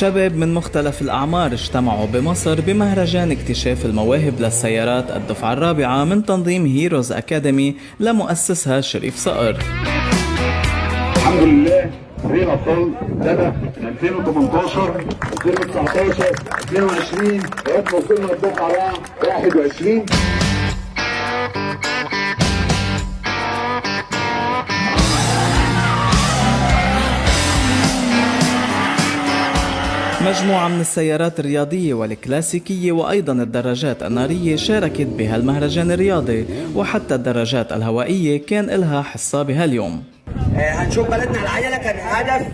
شباب من مختلف الأعمار اجتمعوا بمصر بمهرجان اكتشاف المواهب للسيارات الدفعة الرابعة من تنظيم هيروز أكاديمي لمؤسسها شريف صقر. الحمد لله فريق الأبطال بدأ من 2018 2019 22 لغاية ما وصلنا للدفعة 21. مجموعة من السيارات الرياضية والكلاسيكية وأيضا الدراجات النارية شاركت بهالمهرجان الرياضي، وحتى الدراجات الهوائية كان إلها حصة بهاليوم. هنشوف بلدنا العجلة كان هدف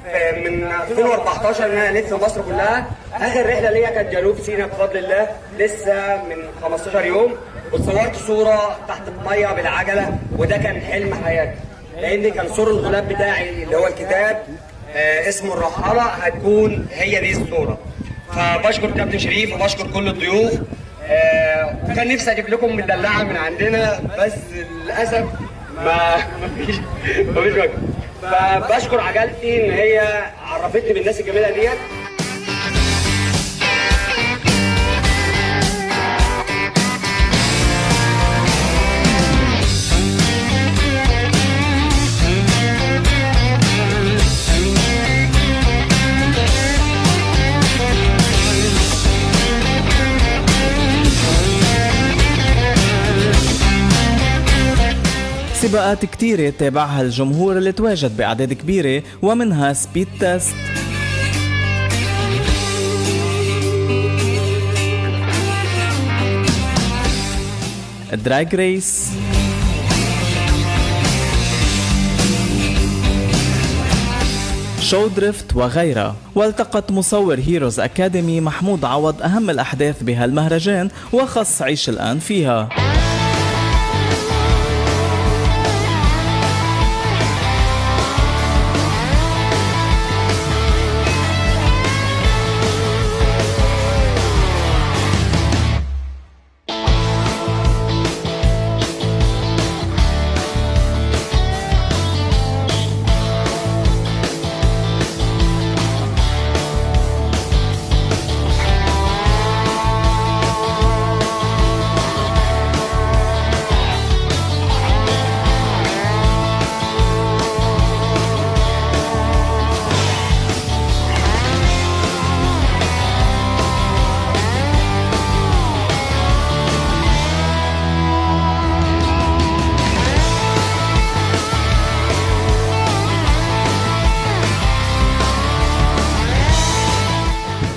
من 2014 ان انا الف مصر كلها. اخر رحله ليا كانت جنوب سيناء بفضل الله، لسه من 15 يوم، وتصورت صوره تحت الميه بالعجله، وده كان حلم حياتي، لان كان سور الغلاف بتاعي اللي هو الكتاب اسمه الرحاله هتكون هي دي الصوره. فبشكر كابتن شريف وبشكر كل الضيوف. وكان نفسي اجيب لكم مدلعه من عندنا بس للاسف مفيش وقت. فبشكر عجلتي ان هي عرفتني بالناس الجميله ديت. سباقات كتيرة تابعها الجمهور اللي تواجد بأعداد كبيرة، ومنها سبيد تيست، دراج ريس، شو دريفت وغيرها. والتقط مصور هيروز أكاديمي محمود عوض أهم الأحداث بهالمهرجان وخص عيش الآن فيها.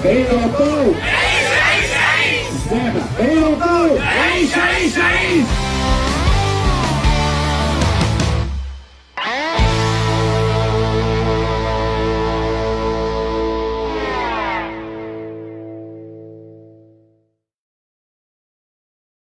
فريق الأبطال. فريق الأبطال.